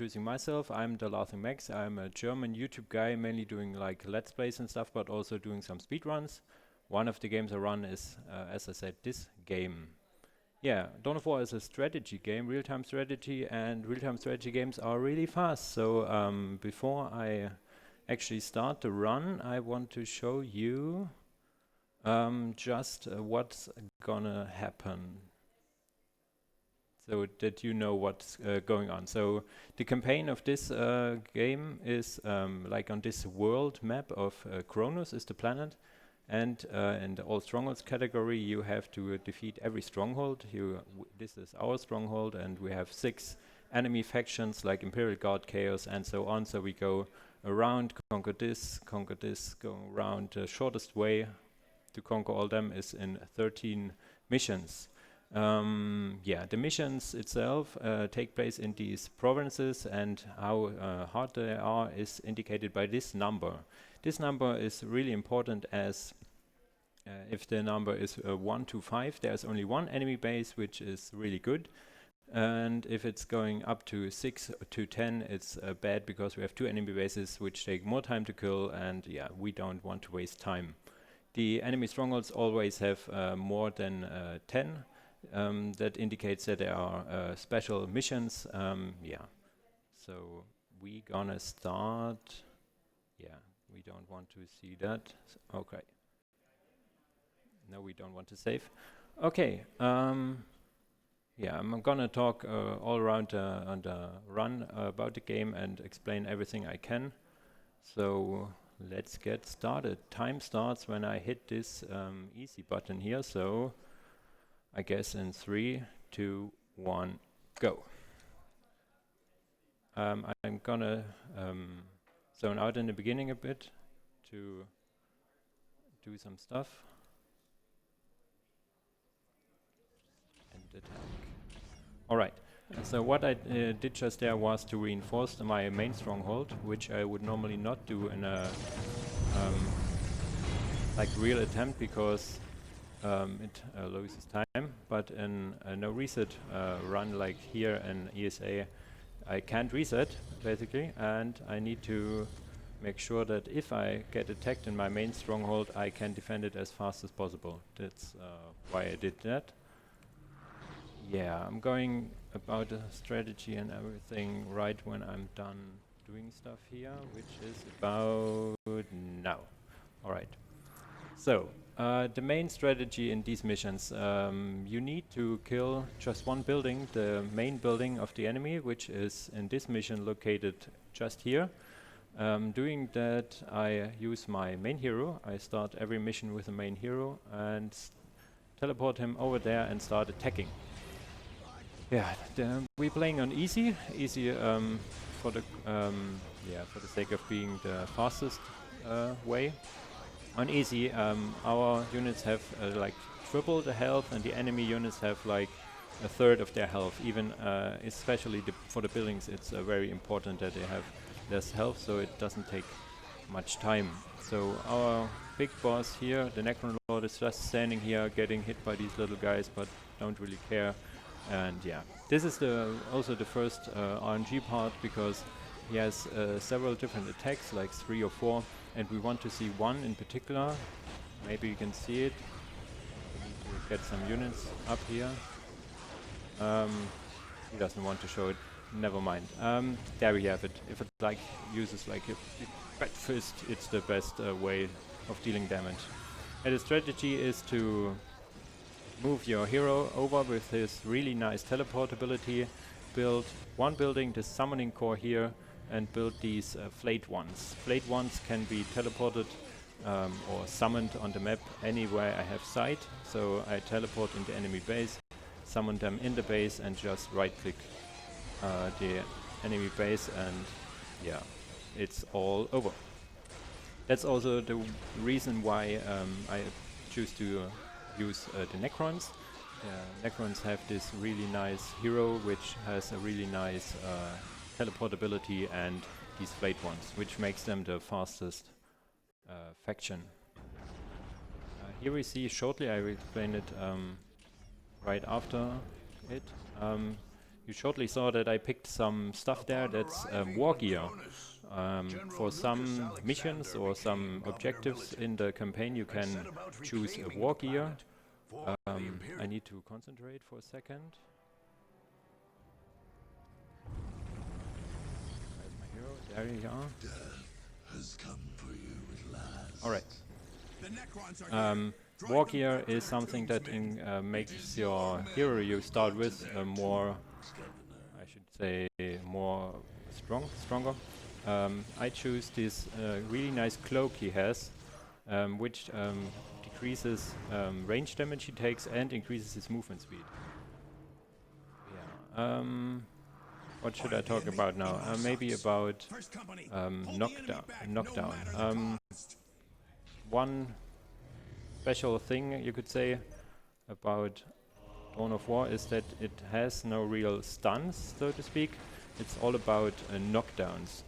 introducing myself. I'm TheLaughingMax. I'm a German YouTube guy, mainly doing like Let's Plays and stuff, but also doing some speedruns. One of the games I run is, as I said, this game. Yeah, Dawn of War is a strategy game, real-time strategy, and real-time strategy games are really fast. So before I actually start the run, I want to show you just what's gonna happen, so that you know what's going on. So the campaign of this game is like on this world map of Kronos is the planet, and in the all strongholds category you have to defeat every stronghold. This is our stronghold, and we have 6 enemy factions like Imperial Guard, Chaos, and so on. So we go around, conquer this, go around. The shortest way to conquer all them is in 13 missions. The missions itself take place in these provinces, and how hard they are is indicated by this number. This number is really important, as if the number is 1 to 5, there's only 1 enemy base, which is really good. And if it's going up to 6 to 10, it's bad, because we have 2 enemy bases which take more time to kill, and yeah, we don't want to waste time. The enemy strongholds always have more than 10. That indicates that there are special missions. So we gonna start. Yeah, we don't want to see that. Okay. No, we don't want to save. Okay. Yeah, I'm gonna talk all around on the run about the game and explain everything I can. So let's get started. Time starts when I hit this easy button here. So I guess in 3, 2, 1, go. I'm gonna zone out in the beginning a bit to do some stuff and attack. All right. So what I did just there was to reinforce my main stronghold, which I would normally not do in a like real attempt, because it loses time. But in a no reset run like here in ESA, I can't reset basically, and I need to make sure that if I get attacked in my main stronghold, I can defend it as fast as possible. That's why I did that. Yeah, I'm going about the strategy and everything right when I'm done doing stuff here, which is about now. All right. So the main strategy in these missions, you need to kill just 1 building, the main building of the enemy, which is in this mission located just here. Doing that, I use my main hero. I start every mission with a main hero and teleport him over there and start attacking. Yeah, we're playing on easy for the sake of being the fastest way. On easy, our units have like triple the health, and the enemy units have like a third of their health. Even especially for the buildings, it's very important that they have less health, so it doesn't take much time. So our big boss here, the Necron Lord, is just standing here getting hit by these little guys, but don't really care. And yeah, this is also the first RNG part, because he has several different attacks, like 3 or 4, and we want to see one in particular. Maybe you can see it. We need to get some units up here. He doesn't want to show it. Never mind. There we have it. If it like uses like a big bad fist, it's the best way of dealing damage. And the strategy is to move your hero over with his really nice teleport ability, build 1 building, the summoning core here, and build these flayed ones. Flayed ones can be teleported or summoned on the map anywhere I have sight. So I teleport in the enemy base, summon them in the base, and just right click the enemy base, and yeah, it's all over. That's also the reason why I choose to use the Necrons. Necrons have this really nice hero which has a really nice teleportability, and these flayed ones, which makes them the fastest faction. Here we see shortly, I will explain it right after it. you shortly saw that I picked some stuff there that's war gear. For some missions or some objectives in the campaign, you can choose a war gear. I need to concentrate for a second. Where's my hero? There you are. Death has come for you at last. All right. War gear is something that makes your hero you start with more, I should say, more stronger. I choose this really nice cloak he has, which decreases range damage he takes and increases his movement speed. Yeah. What should I talk about now? Maybe about knockdown. One special thing you could say about Dawn of War is that it has no real stuns, so to speak. It's all about knockdowns.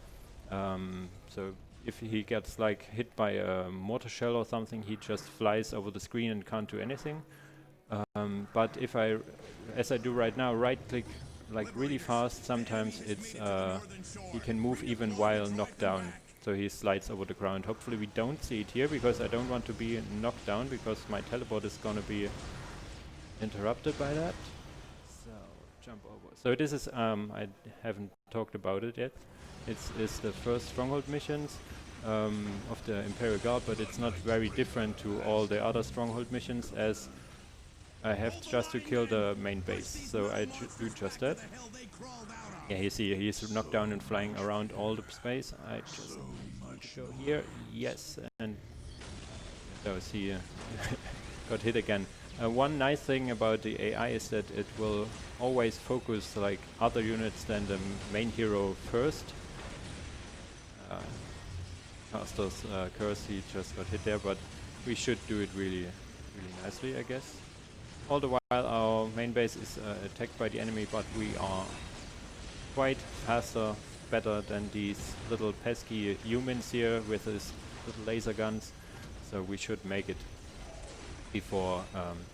So if he gets like hit by a mortar shell or something, he just flies over the screen and can't do anything. But if I, as I do right now, right click like really fast, sometimes it's he can move even while knocked down. So he slides over the ground. Hopefully we don't see it here because I don't want to be knocked down because my teleport is gonna be interrupted by that. So jump over. So this is I haven't talked about it yet. It's the first Stronghold missions of the Imperial Guard, but it's not very different to all the other Stronghold missions as I have just to kill the main base. So I do just that. Yeah, you see he's knocked down and flying around all the space. I just go here, yes, and so he got hit again. One nice thing about the AI is that it will always focus like other units than the main hero first. Caster's curse, he just got hit there, but we should do it really nicely, I guess. All the while our main base is attacked by the enemy, but we are quite faster, better than these little pesky humans here with his little laser guns. So we should make it before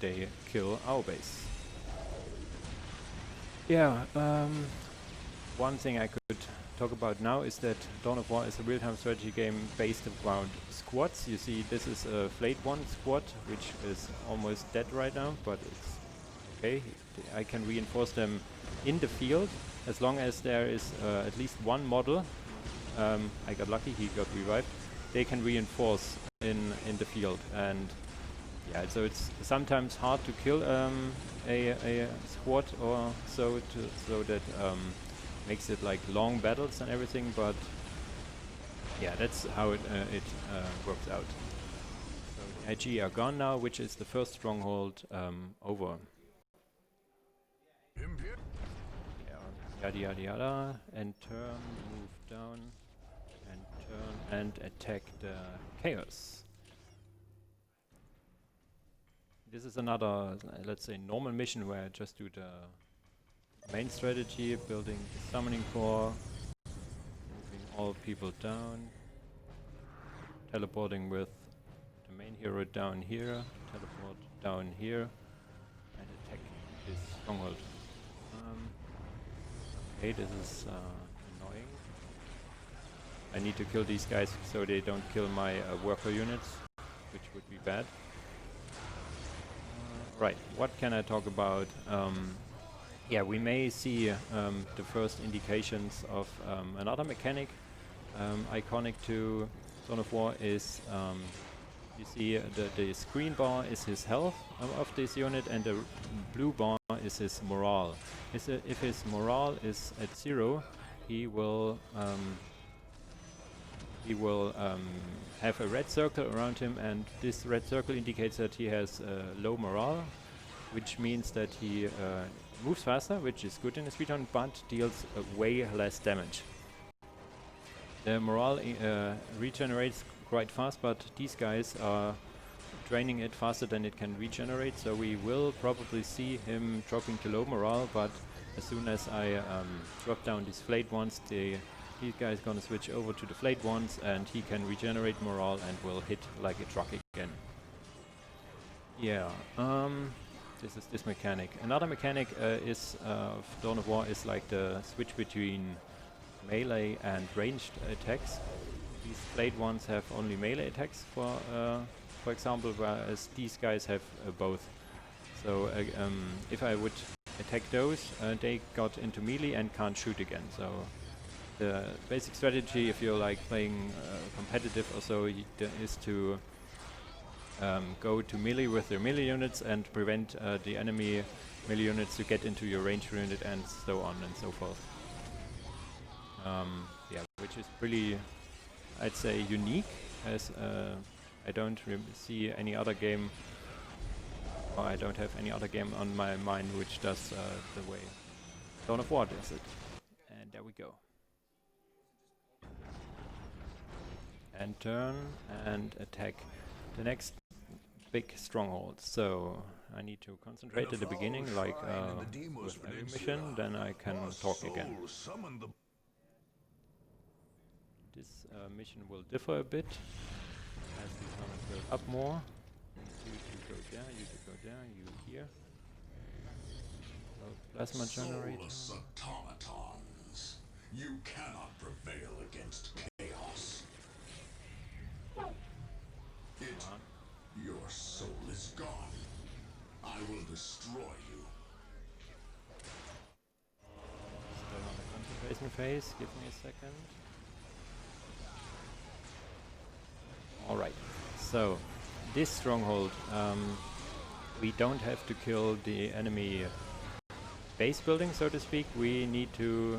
they kill our base. Yeah, one thing I could talk about now is that Dawn of War is a real-time strategy game based around squads. You see this is a Flayed One squad, which is almost dead right now, but it's okay. I can reinforce them in the field as long as there is at least one model. I got lucky, he got revived. They can reinforce in the field, and yeah, so it's sometimes hard to kill a squad or so that makes it like long battles and everything, but yeah, that's how it works out. So the IG are gone now, which is the first stronghold over. Yada yada yada, and turn, move down, and turn, and attack the chaos. This is another, let's say, normal mission where I just do the main strategy, building the summoning core, moving all people down, teleporting with the main hero down here, teleport down here, and attack this stronghold. Okay, this is annoying. I need to kill these guys so they don't kill my worker units, which would be bad. Right, what can I talk about? Yeah, we may see the first indications of another mechanic iconic to Dawn of War is you see the screen bar is his health of this unit, and the blue bar is his morale. If his morale is at 0, he will have a red circle around him, and this red circle indicates that he has low morale, which means that he moves faster, which is good in a speedrun, but deals way less damage. The morale regenerates quite fast, but these guys are draining it faster than it can regenerate, so we will probably see him dropping to low morale, but as soon as I drop down these flayed ones, these guys gonna switch over to the flayed ones, and he can regenerate morale and will hit like a truck again. Yeah, this is this mechanic. Another mechanic is of Dawn of War is like the switch between melee and ranged attacks. These blade ones have only melee attacks, for example, whereas these guys have both. So if I would attack those, they got into melee and can't shoot again. So the basic strategy, if you're like playing competitive or so, is to go to melee with your melee units and prevent the enemy melee units to get into your ranged unit, and so on and so forth. Yeah, which is really, I'd say, unique, as I don't see any other game, or I don't have any other game on my mind which does the way Dawn of War does it. And there we go. And turn and attack the next big stronghold. So I need to concentrate at the beginning, like with every mission, then I can talk again. This mission will differ a bit as we gonna build up more. You to go there, you to go there, you here. Plasma generator. Automatons. You cannot prevail against chaos. Your soul is gone. I will destroy you. Still on the concentration phase. Give me a second. Alright, so this stronghold, we don't have to kill the enemy base building, so to speak. We need to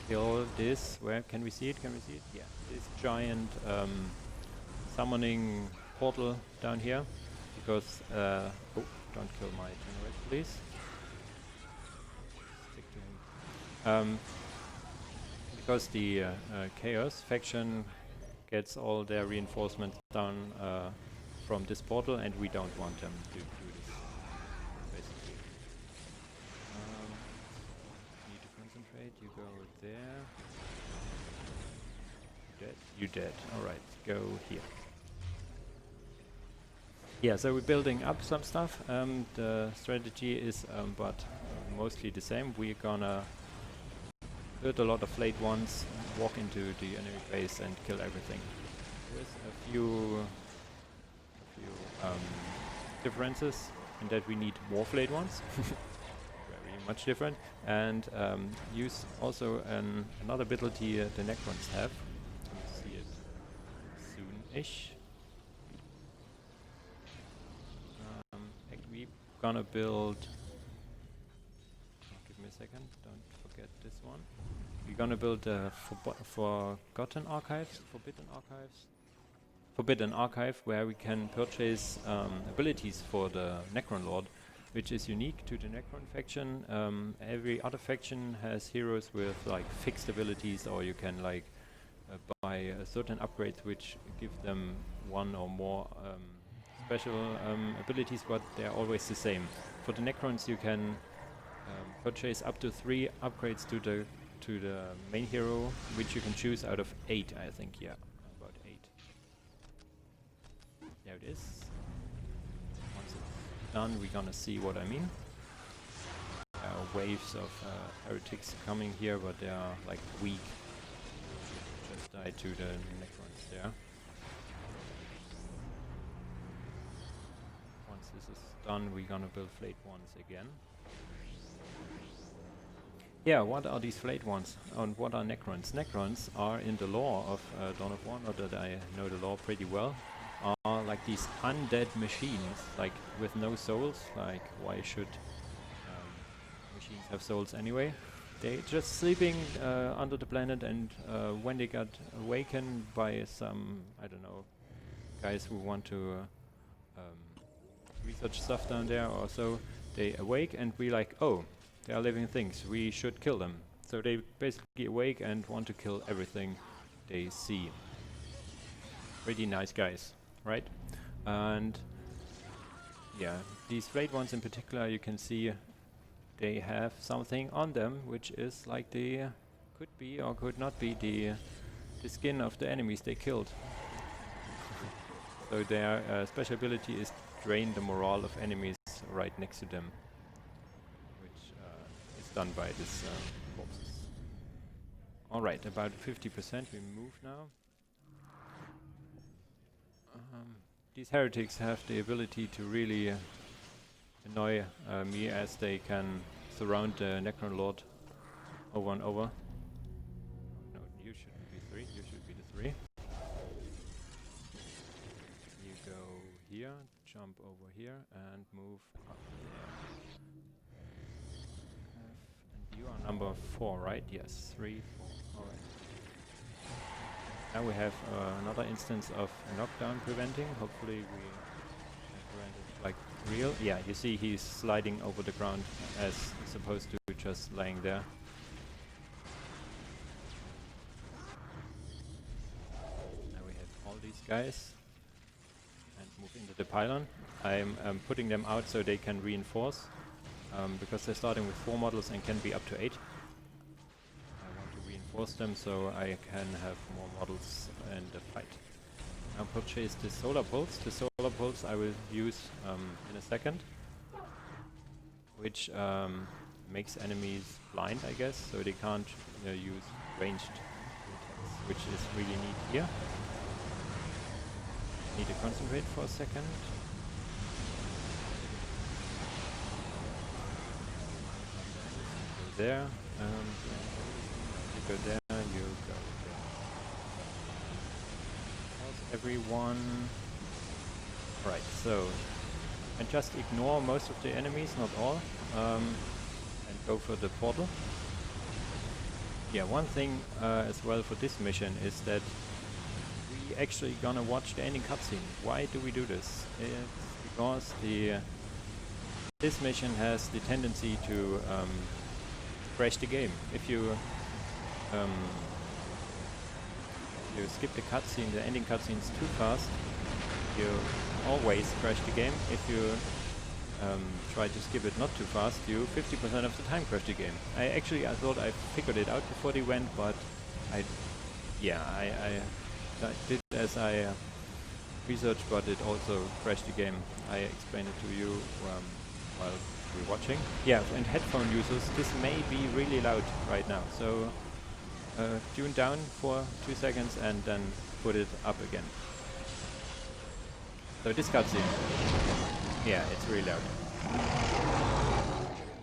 kill this. Where can we see it? Can we see it? Yeah, this giant summoning portal down here. Because oh, don't kill my generator, please. Stick to him. Because the Chaos faction gets all their reinforcements down from this portal, and we don't want them to do this, basically. Need to concentrate. You go there. Dead. You dead. Alright, go here. Yeah, so we're building up some stuff. The strategy is but mostly the same. We're gonna build a lot of flayed ones, walk into the enemy base and kill everything. There's a few differences in that we need more flayed ones, very much different, and use also another ability the Necrons have. You'll see it soon-ish. We're gonna build. Give me a second. Don't forget this one. We're gonna build Forbidden Archive, where we can purchase abilities for the Necron Lord, which is unique to the Necron faction. Every other faction has heroes with like fixed abilities, or you can like buy certain upgrades which give them one or more special abilities, but they're always the same. For the Necrons, you can purchase up to 3 upgrades to the main hero, which you can choose out of 8, I think. Yeah, about 8. There it is. Once it's done, we're gonna see what I mean. There are waves of heretics coming here, but they are like weak. Just died to the Necrons there. Once this is done, we're gonna build flayed ones again. Yeah, what are these flayed ones? And what are Necrons? Necrons are, in the lore of Dawn of War, not that I know the lore pretty well, are like these undead machines, like with no souls. Like, why should machines have souls anyway? They're just sleeping under the planet, and when they got awakened by some, I don't know, guys who want to research stuff down there or so, they awake and we like, oh, they are living things, we should kill them. So they basically awake and want to kill everything they see. Pretty nice guys, right? And yeah, these flayed ones in particular, you can see they have something on them which is like the could be or could not be the skin of the enemies they killed. So their special ability is drain the morale of enemies right next to them, which is done by this corpses. Alright, about 50% we move now. These heretics have the ability to really annoy me, as they can surround the Necron Lord over and over. No, you shouldn't be 3, you should be the 3. You go here, jump over here and move up there. And you are number 4, right? Yes, 3, 4, alright. Now we have another instance of knockdown preventing. Hopefully we prevent it like real. Yeah, you see he's sliding over the ground as opposed to just laying there. Now we have all these guys and move into the pylon. I'm putting them out so they can reinforce, because they're starting with 4 models and can be up to 8. Reinforce them so I can have more models in the fight. Now purchase the solar pulse. The solar pulse I will use in a second, which makes enemies blind, I guess, so they can't use ranged attacks, which is really neat here. Need to concentrate for a second. Go there. You go there, you go there. Pause everyone. Right, so and just ignore most of the enemies, not all, and go for the portal. Yeah, one thing as well for this mission is that we actually gonna watch the ending cutscene. Why do we do this? It's because this mission has the tendency to crash the game. If you skip the cutscene, the ending cutscenes too fast, you always crash the game. If you try to skip it not too fast, you 50% of the time crash the game. I thought I figured it out before the event, but I did as I researched, but it also crashed the game. I explained it to you while we're watching. Yeah, and headphone users, this may be really loud right now, so tune down for 2 seconds and then put it up again. So this cutscene, yeah, it's really loud.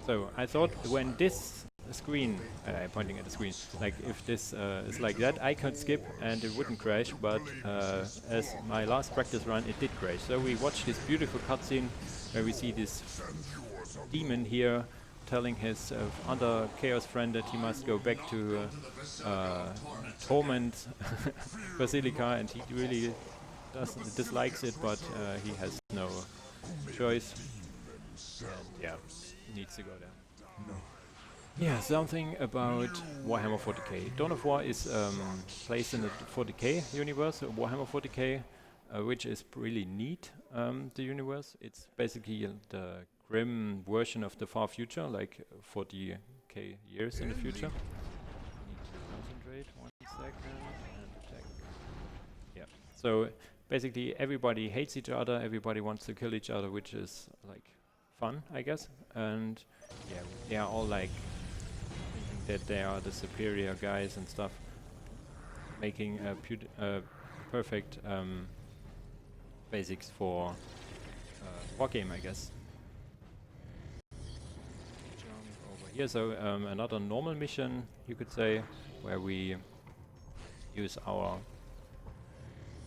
So I thought when this screen, pointing at the screen, like if this is like that, I could skip and it wouldn't crash, but as my last practice run, it did crash. So we watched this beautiful cutscene where we see this demon here telling his other chaos friend that he must go back to torment Basilica, and he really dislikes it, but he has no choice. And yeah, needs to go there. Yeah, something about Warhammer 40k. Dawn of War is placed in the 40k universe, Warhammer 40k, which is really neat, the universe. It's basically the grim version of the far future, like 40k years in the future. Need to concentrate 1 second and attack. Yeah. So basically everybody hates each other, everybody wants to kill each other, which is like fun, I guess. And yeah, they are all like thinking that they are the superior guys and stuff, making a perfect basics for war game, I guess. Here, so another normal mission, you could say, where we use our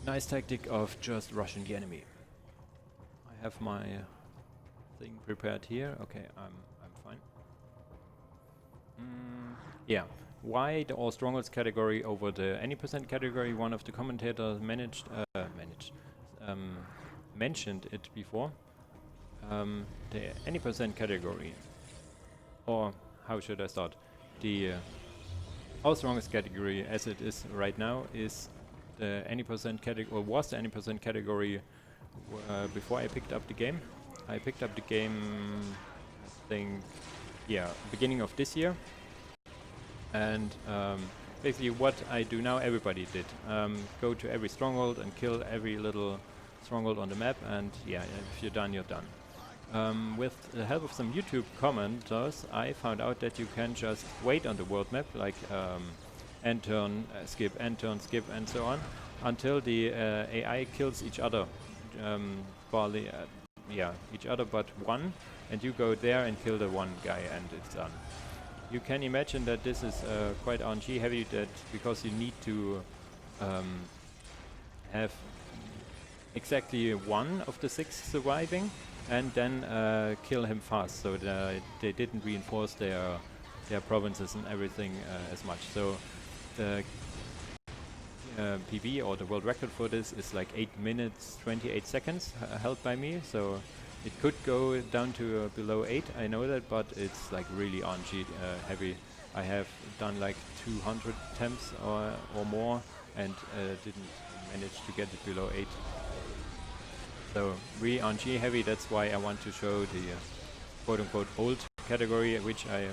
nice tactic of just rushing the enemy. I have my thing prepared here. Okay, I'm fine. Yeah, why the all strongholds category over the any percent category? One of the commentators mentioned it before. The any percent category. Or how should I start? The our strongest category, as it is right now, is the any percent category, or was the any percent category before I picked up the game. I picked up the game, I think, yeah, beginning of this year. And basically, what I do now, everybody did. Go to every stronghold and kill every little stronghold on the map, and yeah, if you're done, you're done. with the help of some YouTube commenters, I found out that you can just wait on the world map, like end turn, skip, end turn, skip, and so on, until the AI kills each other. Probably, yeah, each other but one, and you go there and kill the one guy, and it's done. You can imagine that this is quite RNG heavy, that because you need to have exactly one of the 6 surviving, and then kill him fast, so they didn't reinforce their provinces and everything as much. So the PB, or the world record for this, is like 8 minutes 28 seconds held by me, so it could go down to below 8, I know that, but it's like really RNG heavy. I have done like 200 attempts or more, and didn't manage to get it below 8. So really RNG heavy, that's why I want to show the quote-unquote old category, which I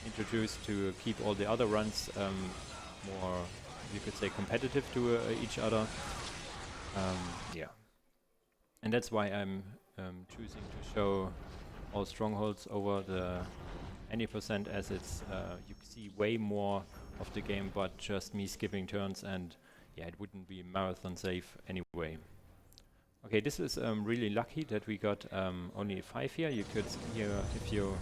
introduced to keep all the other runs more, you could say, competitive to each other. Yeah. And that's why I'm choosing to show all Strongholds over the any percent, as it's you see way more of the game, but just me skipping turns, and yeah, it wouldn't be marathon safe anyway. Okay, this is really lucky that we got only 5 here. You could here, if you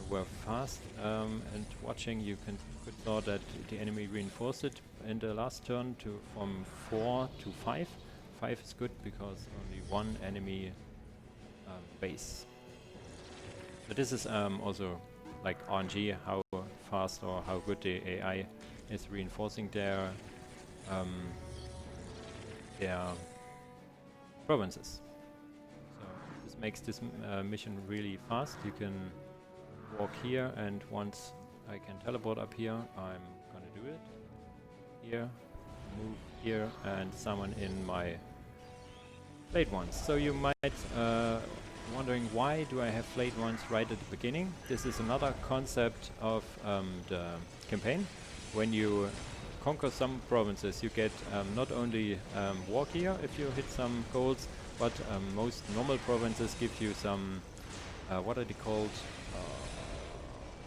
were fast and watching, you could saw that the enemy reinforced it in the last turn from 4 to 5. 5 is good because only one enemy base. But this is also like RNG, how fast or how good the AI is reinforcing their provinces. So this makes this mission really fast. You can walk here, and once I can teleport up here, I'm gonna do it. Here, move here, and summon in my flayed ones. So you might wondering, why do I have flayed ones right at the beginning? This is another concept of the campaign. When you conquer some provinces, you get not only war gear if you hit some goals, but most normal provinces give you some, what are they called?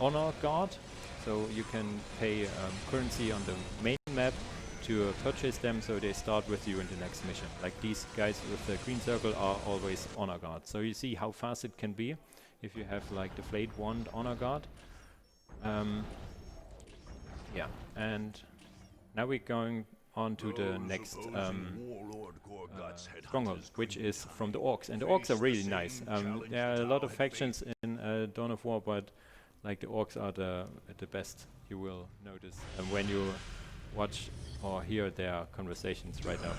Honor guard. So you can pay currency on the main map to purchase them, so they start with you in the next mission. Like these guys with the green circle are always honor guard. So you see how fast it can be if you have like the flayed wand honor guard. Yeah, and now we're going on to the next Stronghold, which is from the orcs, and the orcs are really nice. There are a lot of factions in Dawn of War, but like the orcs are the best, you will notice when you watch or hear their conversations right now.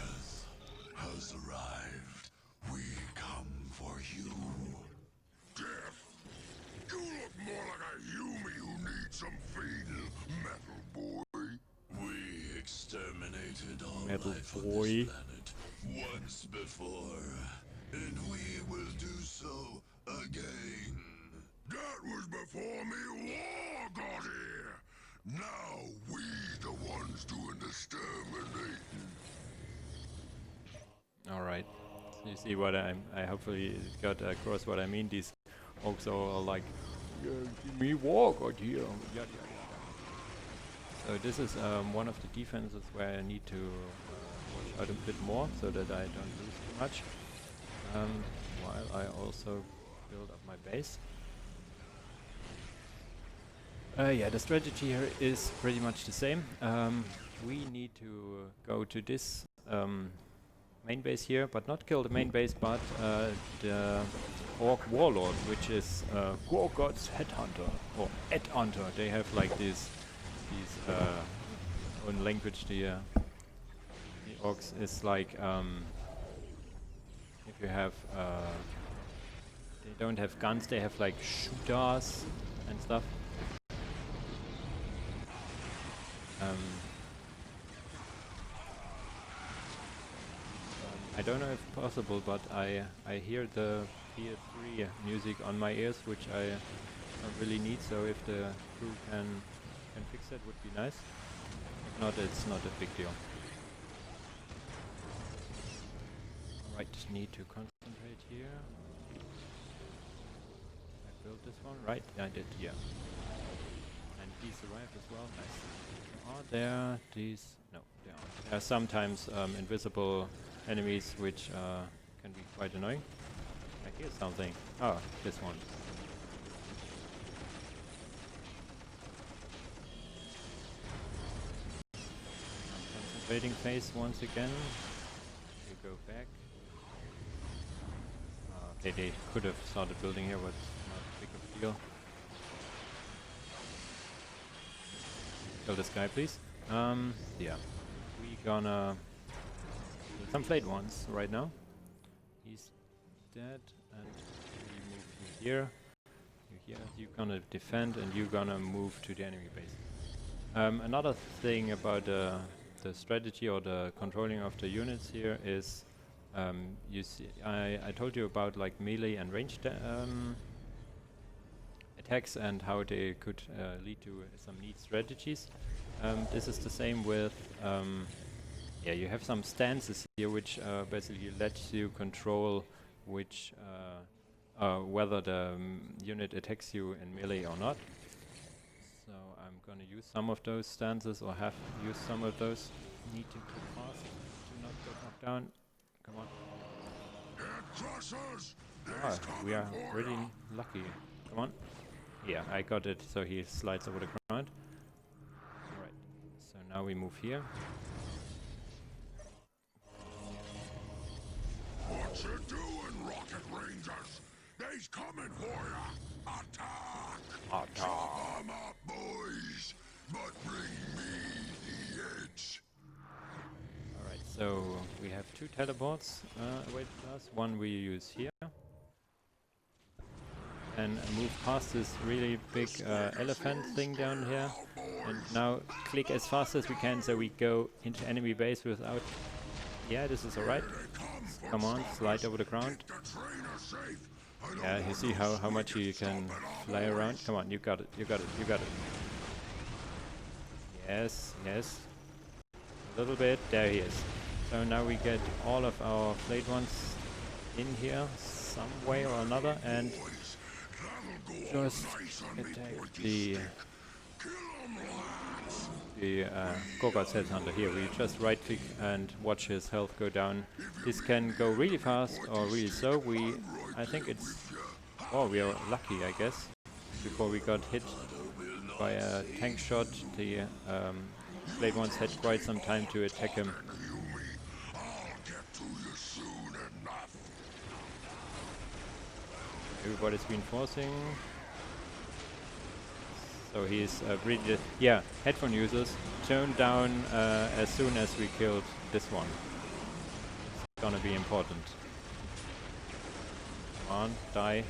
Has arrived. We come for you. Death! You look more like a human who needs some feeding, metal boy. We exterminated all Metal life boy. on this planet once before, and we will do so again. That was before me war got here. Now we the ones doing the exterminating. All right. So you see what I hopefully got across what I mean. These orcs are all like, yeah, give me war got here. Yada, yada, yada. So this is one of the defenses where I need to watch out a bit more so that I don't lose too much. While I also build up my base. Yeah, the strategy here is pretty much the same. We need to go to this main base here, but not kill the main base, but the Orc Warlord, which is Gorgod's Headhunter, or Headhunter. They have like these own language. The Orcs is like, if you have, they don't have guns, they have like shooters and stuff. I don't know if possible, but I hear the PS3 music on my ears, which I don't really need, so if the crew can fix that, would be nice. If not, it's not a big deal. Right, need to concentrate here. I built this one, right? I did, yeah. And these arrived as well, nice. Are there these? No, there aren't. There are sometimes invisible enemies which can be quite annoying. I hear something. Oh, this one. Concentrating phase once again. You go back. Okay, they could have started building here, but not big of a deal. Kill this guy, please. Yeah. We gonna kill some flayed ones right now. He's dead, and we move you here. You here. You're gonna defend, and you're gonna move to the enemy base. Another thing about the strategy or the controlling of the units here is, you see, I told you about like melee and ranged attacks and how they could lead to some neat strategies. This is the same with, yeah, you have some stances here which basically let you control which, whether the unit attacks you in melee or not. So I'm gonna use some of those stances, or have used some of those. Need to keep fast, do not get knocked down. Come on. We are really lucky. Come on. Yeah, I got it, so he slides over the ground. Alright, so now we move here. What you doing, Rocket Rangers? They's coming for ya! Attack! Attack! Chop 'em up, boys! But bring me the edge! Alright, so we have two teleports awaiting us. One we use here. And move past this really big elephant thing down here. And now click as fast as we can so we go into enemy base without... Yeah, this is alright. Come on, slide over the ground. Yeah, you see how much you can fly around? Come on, you got it, you got it, you got it. Yes, yes. A little bit, there he is. So now we get all of our flayed ones in here some way or another, and just attack the Gorgot's headhunter here. We just right click and watch his health go down. This can go really fast or really slow. I think it's... Oh, we are lucky, I guess. Before we got hit by a tank shot, the Blade ones had quite some time to attack him. Everybody's been forcing. So he's really... Yeah, headphone users, tone down as soon as we killed this one. It's gonna be important. Come on, die.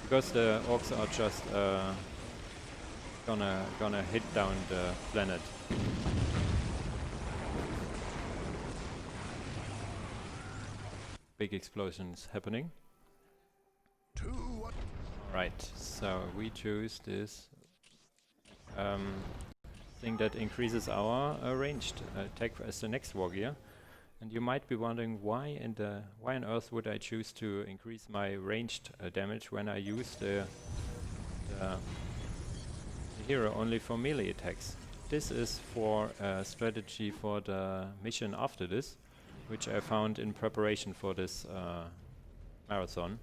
Because the orcs are just gonna hit down the planet. Big explosions happening. Right, so we choose this thing that increases our ranged attack as the next war gear. And you might be wondering why on earth would I choose to increase my ranged damage when I use the hero only for melee attacks. This is for a strategy for the mission after this, which I found in preparation for this marathon.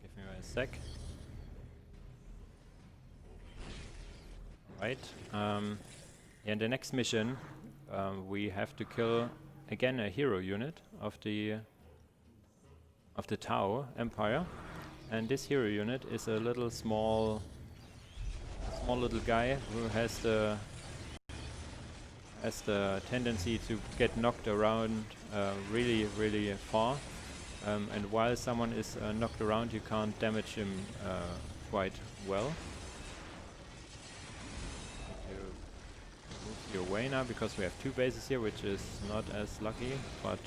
Give me a sec. Right. In the next mission, we have to kill again a hero unit of the Tau Empire, and this hero unit is a little small little guy who has the tendency to get knocked around really far, and while someone is knocked around, you can't damage him quite well. Your way now because we have two bases here, which is not as lucky, but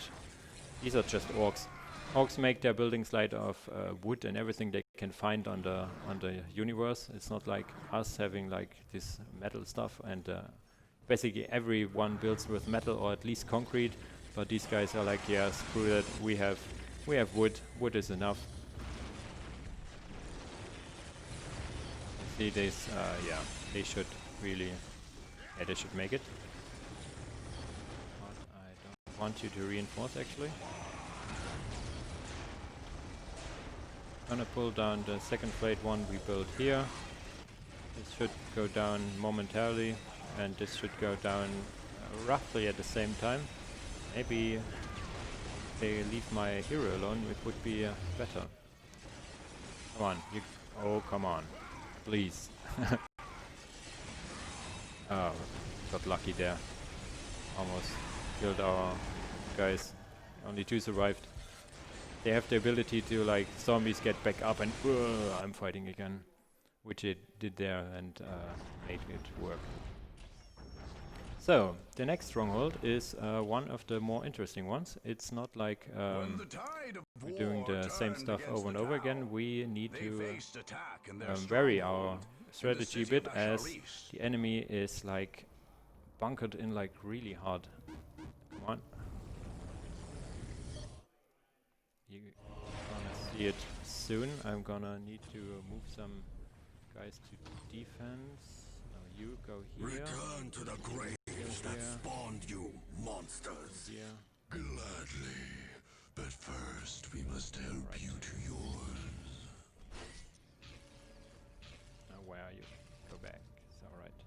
these are just orcs. Orcs make their buildings light of wood and everything they can find on the universe. It's not like us having like this metal stuff, and basically everyone builds with metal or at least concrete. But these guys are like, yeah, screw that. We have wood. Wood is enough. See this? Yeah, they should really. Yeah, they should make it. But I don't want you to reinforce actually. Gonna pull down the second plate one we built here. This should go down momentarily, and this should go down roughly at the same time. Maybe if they leave my hero alone, it would be better. Come on, you. Oh, come on, please. Oh, got lucky there. Almost killed our guys. Only 2 survived. They have the ability to, like, zombies get back up and I'm fighting again, which it did there and made it work. So the next stronghold is one of the more interesting ones. It's not like we're doing the same stuff over and over again. We need to vary our strategy a bit, as the enemy is like bunkered in like really hard. Come on. You're gonna see it soon. I'm gonna need to move some guys to defense. Now you go here. Return to the graves that spawned you, monsters. Here. Gladly, but first we must help you to yours. Now where are you? Go back. It's alright.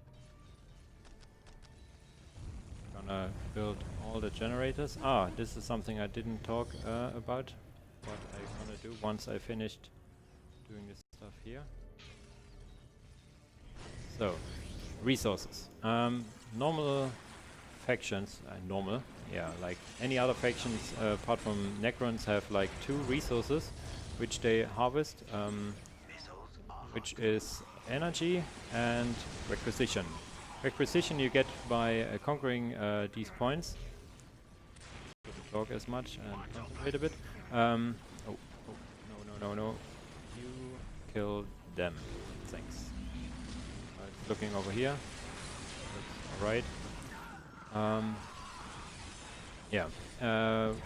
Gonna build all the generators. Ah, this is something I didn't talk about. What I'm gonna do once I finished doing this stuff here. So, resources. Normal factions, normal, yeah, like any other factions apart from Necrons have like 2 resources which they harvest, which is energy and requisition. Requisition you get by conquering these points. Shouldn't talk as much and concentrate a bit. No. You kill them. Thanks. Looking over here. That's alright. Yeah.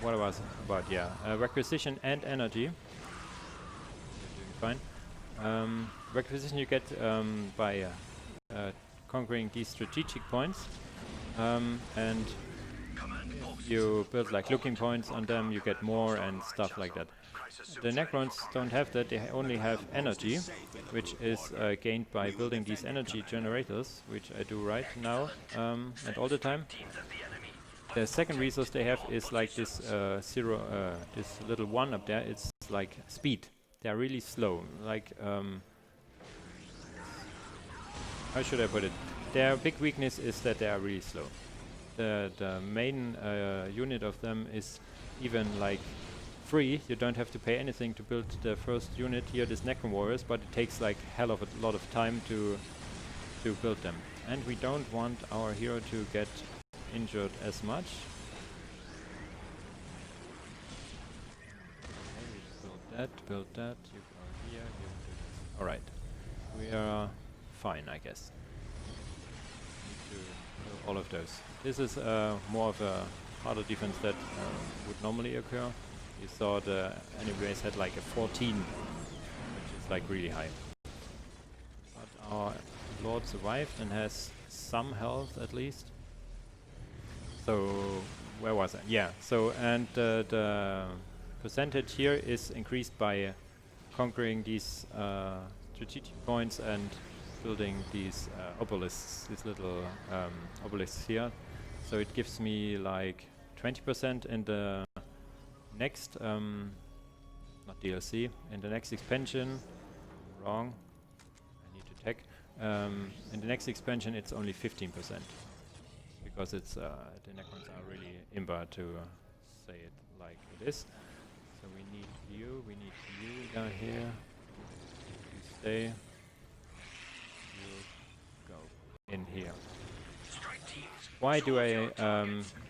What was about? Yeah. Requisition and energy. You're doing fine. Requisition you get by conquering these strategic points, and you build like looking points on them, you get more and stuff like that. The Necrons don't have that, they only have energy, which is gained by building these energy generators, which I do right now and all the time. The second resource they have is like this this little one up there. It's like speed. They're really slow. Like how should I put it? Their big weakness is that they are really slow. The main unit of them is even like free. You don't have to pay anything to build the first unit here, this Necron warriors, but it takes like hell of a lot of time to build them. And we don't want our hero to get injured as much. Okay, build that, you go here, you do this. Alright. We are fine, I guess. Need to build all of those. This is more of a harder defense that would normally occur. You saw the enemy base had like a 14, which is like really high. But our lord survived and has some health at least. So where was I? Yeah. So and the percentage here is increased by conquering these strategic points and building these obelisks, these little obelisks here. So it gives me like 20% in the next, not DLC, in the next expansion. Wrong. I need to check. In the next expansion, it's only 15%, because it's the Necrons are really imba to say it like it is. So we need you down here. You stay. You go in here. Why do I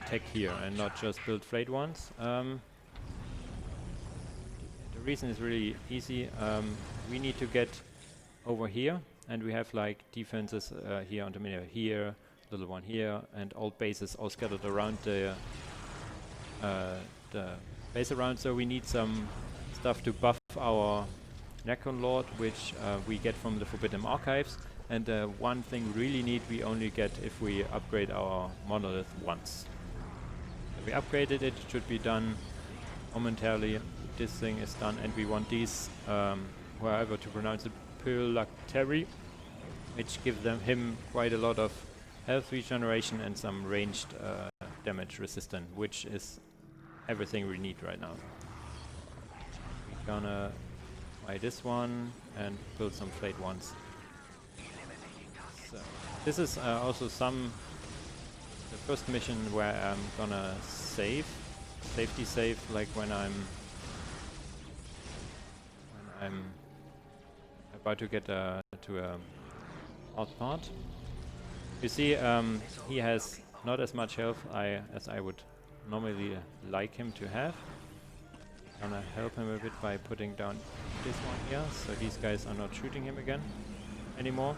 tech here and not just build flayed ones? The reason is really easy. We need to get over here, and we have like defenses here on the menu. Here, little one here, and old bases all scattered around the the base around, so we need some stuff to buff our Necron Lord, which we get from the Forbidden Archives. And one thing we really need, we only get if we upgrade our monolith once. If we upgraded it, it should be done momentarily. This thing is done, and we want these, however to pronounce it, Phylactery, which give him quite a lot of health regeneration and some ranged damage resistance, which is everything we need right now. We're gonna buy this one and build some flayed ones. So this is also the first mission where I'm gonna safety save, like when I'm about to get to a hard part. You see, he has not as much health as I would normally like him to have. Gonna help him a bit by putting down this one here, so these guys are not shooting him again anymore.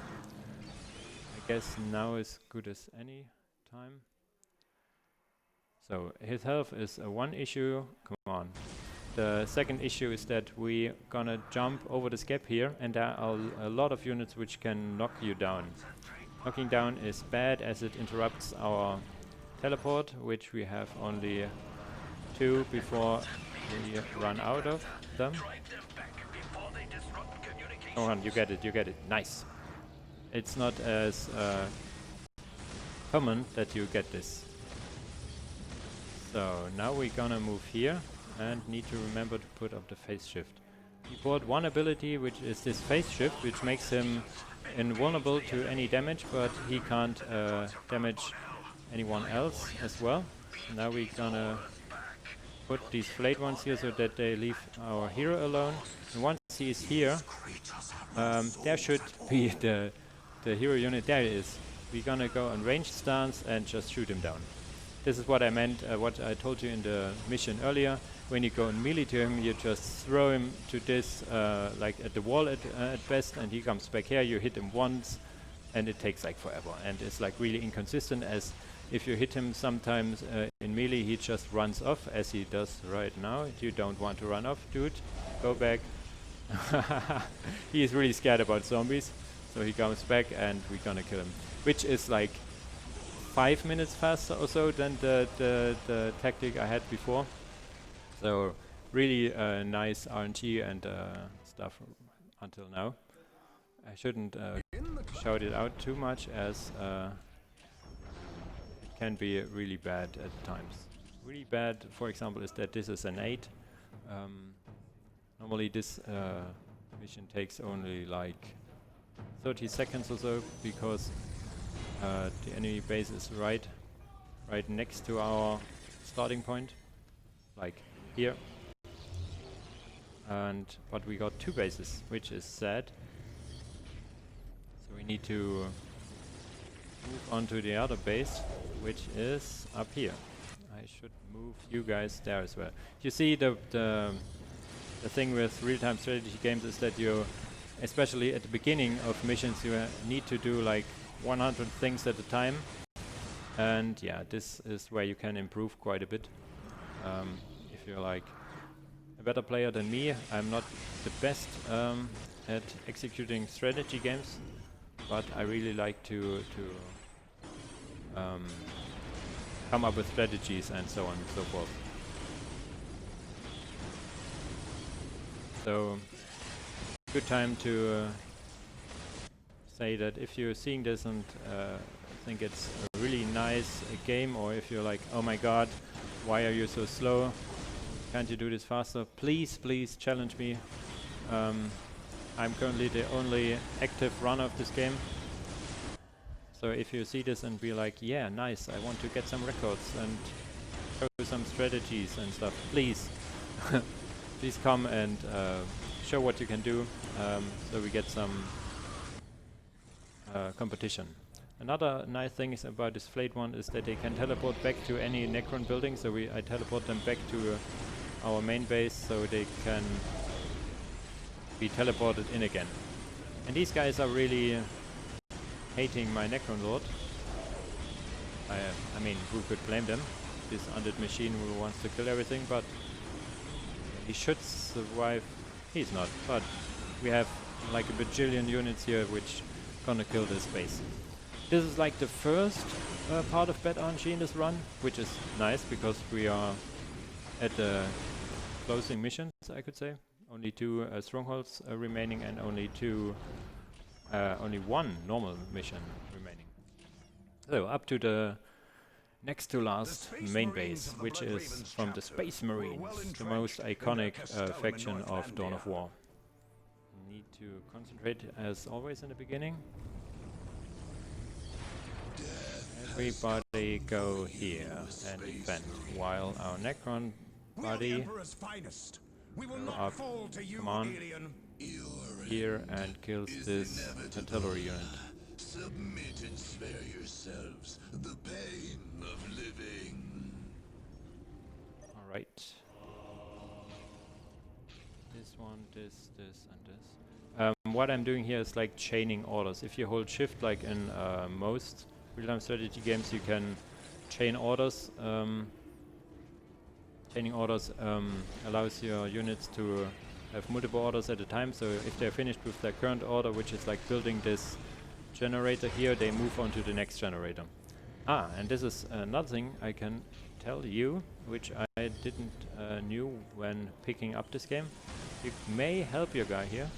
I guess now is good as any time. So his health is one issue. Come on. The second issue is that we gonna jump over this gap here, and there are a lot of units which can knock you down. Knocking down is bad as it interrupts our teleport, which we have only 2 before we run out of them. Oh, you get it, nice. It's not as common that you get this. So now we're gonna move here and need to remember to put up the phase shift. He bought one ability, which is this phase shift, which makes him invulnerable to any damage, but he can't damage anyone else as well. So now we're gonna put these flayed ones here so that they leave our hero alone. And once he is here, there should be the hero unit. There it is. We're gonna go on ranged stance and just shoot him down. This is what I meant, what I told you in the mission earlier. When you go in melee to him, you just throw him to this, like at the wall at best, and he comes back here. You hit him once, and it takes like forever. And it's like really inconsistent, as if you hit him sometimes in melee, he just runs off, as he does right now. You don't want to run off, dude. Go back. He is really scared about zombies, so he comes back, and we're gonna kill him. Which is like 5 minutes faster or so than the tactic I had before. So really nice RNG and stuff until now. I shouldn't shout it out too much, as it can be really bad at times. Really bad, for example, is that this is an 8. Normally this mission takes only like 30 seconds or so, because the enemy base is right next to our starting point, like here. But we got 2 bases, which is sad. So we need to move on to the other base, which is up here. I should move you guys there as well. You see, the thing with real-time strategy games is that you, especially at the beginning of missions, you need to do like 100 things at a time, and yeah, this is where you can improve quite a bit. If you're like a better player than me, I'm not the best at executing strategy games, but I really like to come up with strategies and so on and so forth. So good time to say that if you're seeing this and think it's a really nice game, or if you're like, oh my god, why are you so slow, can't you do this faster, please challenge me. I'm currently the only active runner of this game, so if you see this and be like, yeah, nice, I want to get some records and show some strategies and stuff, please please come and show what you can do, so we get some competition. Another nice thing is about this flayed one is that they can teleport back to any Necron building, so I teleport them back to our main base, so they can be teleported in again. And these guys are really hating my Necron Lord. I mean, who could blame them? this undead machine who wants to kill everything, but he should survive. He's not, but we have like a bajillion units here which gonna kill this base. This is like the first part of Bad RNG in this run, which is nice because we are at the closing missions, I could say. Only 2 strongholds remaining and only one normal mission remaining. So up to the next to last main base, which is from the Space Marines, the most iconic faction of Dawn of War. Need to concentrate as always in the beginning. Everybody go here and defend, while our Necron buddy go up, come on, here and kills this artillery unit. Submit and spare yourselves the pain of living. Alright. This one, this, and this. What I'm doing here is like chaining orders. If you hold shift like in most real-time strategy games, you can chain orders. Chaining orders allows your units to have multiple orders at a time, so if they're finished with their current order, which is like building this generator here, they move on to the next generator. And this is another thing I can tell you, which I didn't knew when picking up this game. You may help your guy here.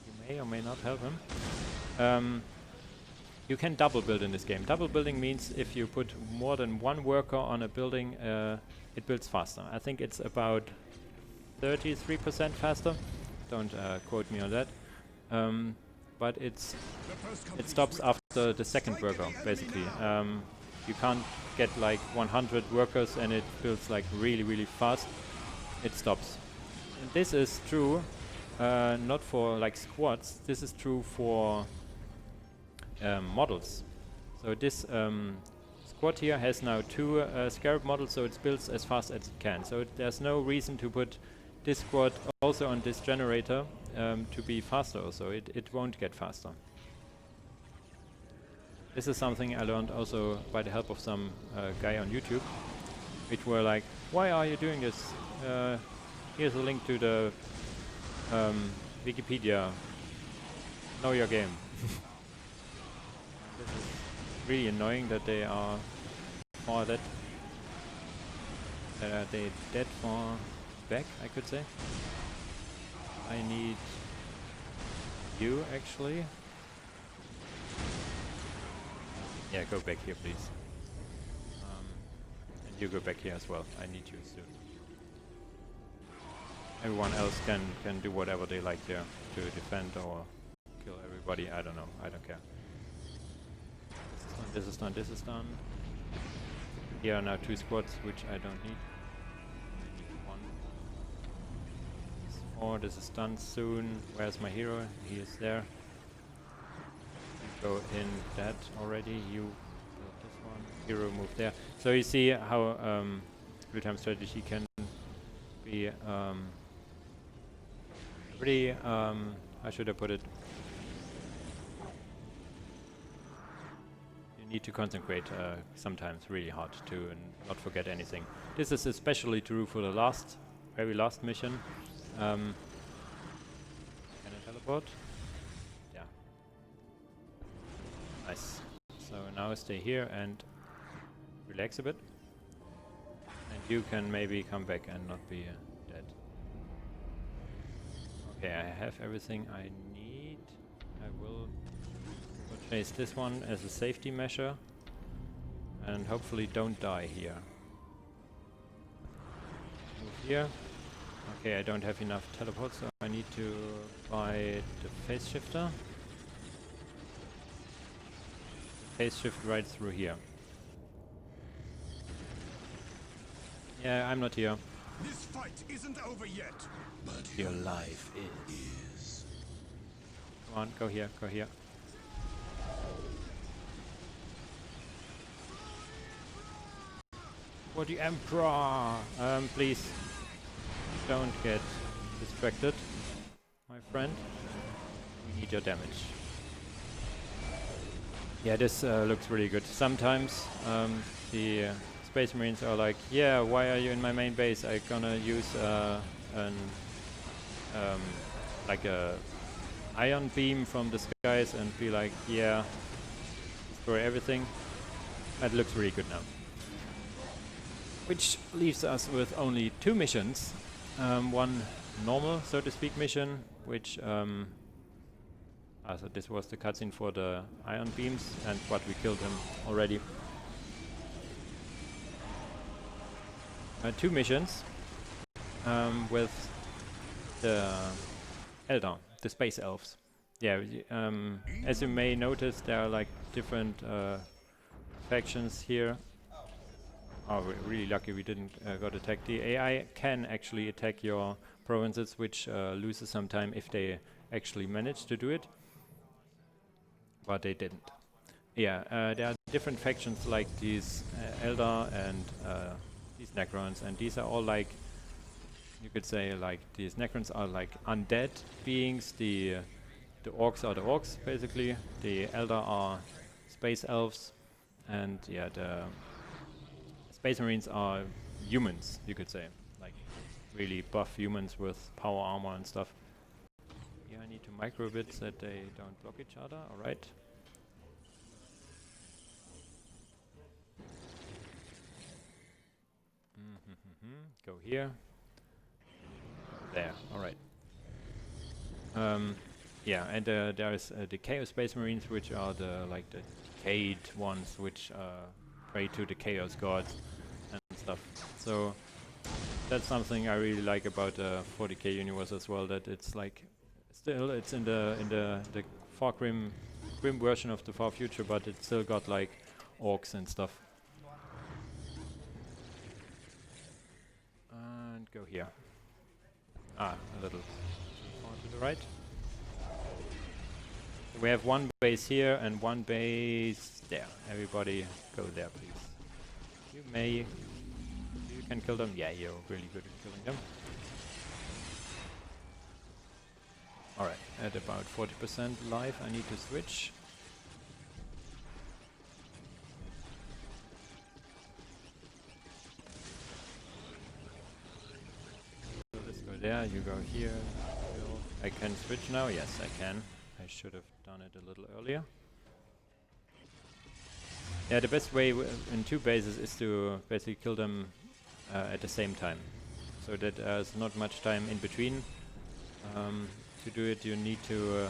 You may or may not help him. You can double build in this game. Double building means if you put more than one worker on a building, it builds faster. I think it's about 33% faster. Don't quote me on that. But it stops after the second worker, basically. You can't get like 100 workers and it builds like really fast. It stops. And this is true not for like squads. This is true for models. So this squad here has now 2 Scarab models, so it builds as fast as it can. So there's no reason to put this squad also on this generator to be faster also. It won't get faster. This is something I learned also by the help of some guy on YouTube, which were like, why are you doing this? Here's a link to the Wikipedia. Know your game. This is really annoying that they are far that they dead far back, I could say. I need you actually. Yeah, go back here please. And you go back here as well. I need you soon. Everyone else can do whatever they like there to defend or kill everybody. I don't know. I don't care. This is done. This is done. Here are now 2 squads, which I don't need. I need 1. This is 4. This is done soon. Where's my hero? He is there. Go in that already. You build this one. Hero move there. So you see how real-time strategy can be pretty. How should I put it? Need to concentrate sometimes really hard to not forget anything. This is especially true for the very last mission. Can I teleport? Yeah. Nice. So now stay here and relax a bit. And you can maybe come back and not be dead. Okay, I have everything I need. I will place this one as a safety measure and hopefully don't die here. Move here. Okay, I don't have enough teleports, so I need to buy the phase shifter. Phase shift right through here. Yeah, I'm not here. This fight isn't over yet. But your life is. Come on, go here, go here. For the Emperor! Please don't get distracted, my friend. We need your damage. Yeah, this looks really good. Sometimes the Space Marines are like, yeah, why are you in my main base? I'm gonna use like a ion beam from the skies and be like, yeah, destroy everything. That looks really good now. Which leaves us with only 2 missions. One normal, so to speak, mission, which so this was the cutscene for the ion beams, but we killed him already. 2 missions with the Eldar, the space elves. Yeah, as you may notice, there are like different factions here. Oh, we're really lucky we didn't got attacked. The AI can actually attack your provinces, which loses some time if they actually manage to do it. But they didn't. Yeah, there are different factions like these Eldar and these Necrons, and these are all like, you could say, like these Necrons are like undead beings. The orcs are the orcs, basically. The Eldar are space elves, and yeah, the Space Marines are humans, you could say, like really buff humans with power armor and stuff. Yeah, I need to micro bit so that they don't block each other. All right. Go here. There. All right. Yeah, and there is the Chaos Space Marines, which are the like the decayed ones, which pray to the Chaos gods and stuff. So that's something I really like about the 40k universe as well. That it's like still it's in the far grim version of the far future, but it's still got like orcs and stuff. And go here. A little far to the right. We have one base here and one base there. Everybody go there, please. You can kill them. Yeah, you're really good at killing them. Alright, at about 40% life, I need to switch. So let's go there, you go here. I can switch now? Yes, I can. I should have done it a little earlier. Yeah, the best way in 2 bases is to basically kill them at the same time, so that there's not much time in between. To do it, you need to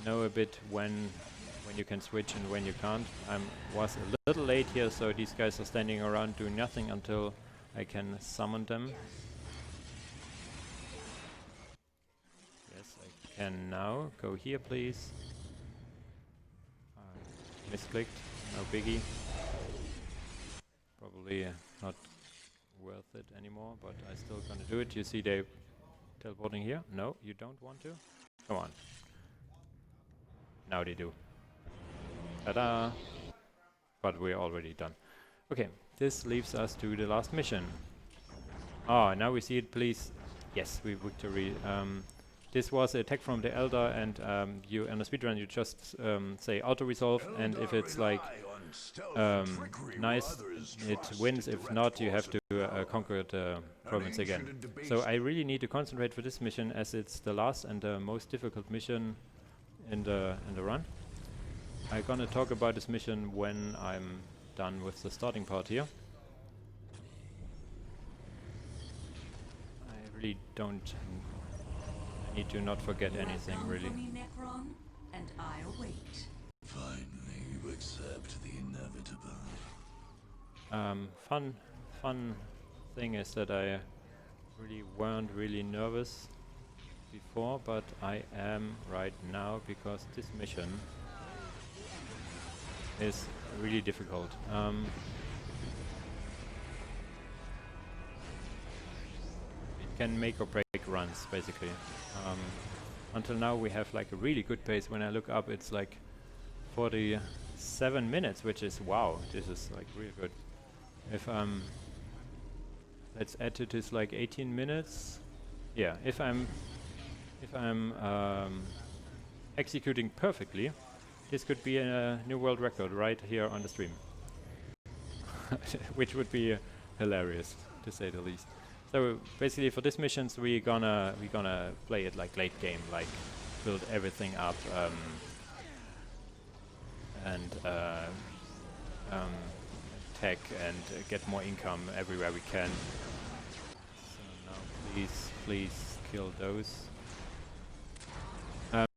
know a bit when you can switch and when you can't. I was a little late here, so these guys are standing around doing nothing until I can summon them. Yes, I can now. Go here, please. Misclicked. No biggie. Probably not worth it anymore, but I still gonna do it. You see they teleporting here? No, you don't want to? Come on. Now they do. Ta-da! But we're already done. Okay, this leaves us to the last mission. Ah, now we see it, please. Yes, we victory. This was an attack from the Eldar, and you in a speedrun you just say auto-resolve, and if it's like nice, it wins. If not, you have to conquer the province again. So I really need to concentrate for this mission, as it's the last and the most difficult mission in the run. I'm gonna talk about this mission when I'm done with the starting part here. I really don't. I need to not forget anything, really. Necron, and I await. Finally, you accept the inevitable. Fun thing is that I really weren't really nervous before, but I am right now, because this mission is really difficult. It can make or break runs, basically. Until now we have like a really good pace. When I look up, it's like 47 minutes, which is wow, this is like really good. If let's add to this like 18 minutes. Yeah, if I'm executing perfectly, this could be a new world record right here on the stream. which would be hilarious to say the least. So basically, for this missions, we're gonna play it like late game, like build everything up and tech and get more income everywhere we can. So now, please kill those.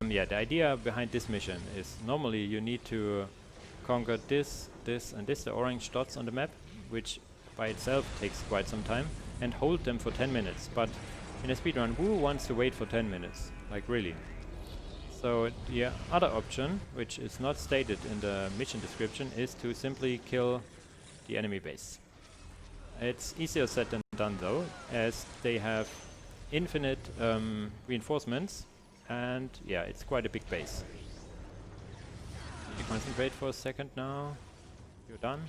Yeah, the idea behind this mission is normally you need to conquer this, and this, the orange dots on the map, which by itself takes quite some time, and hold them for 10 minutes. But in a speedrun, who wants to wait for 10 minutes? Like, really? So the other option, which is not stated in the mission description, is to simply kill the enemy base. It's easier said than done though, as they have infinite reinforcements, and yeah, it's quite a big base. Need to concentrate for a second now. You're done.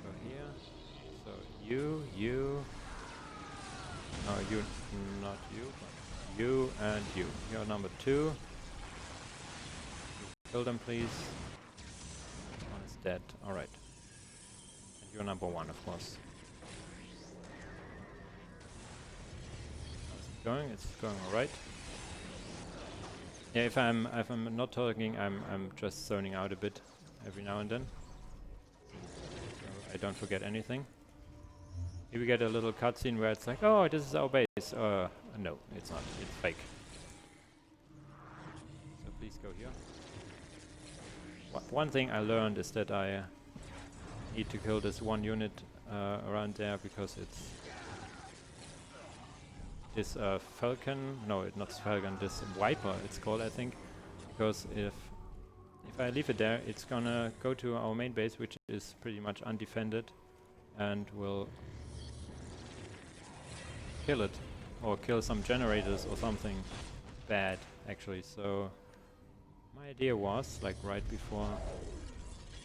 Go here. So you. No, you, not you, but you and you. You're number 2. Kill them, please. One is dead. All right. And you're number 1, of course. It's going all right. Yeah, if I'm not talking, I'm just zoning out a bit every now and then, so I don't forget anything. Here we get a little cutscene where it's like, oh, this is our base. No, it's not. It's fake. So please go here. One thing I learned is that I need to kill this one unit around there, because it's this falcon, no, not falcon, this viper it's called, I think, because if I leave it there, it's gonna go to our main base, which is pretty much undefended, and will kill it, or kill some generators or something bad, actually. So my idea was, like right before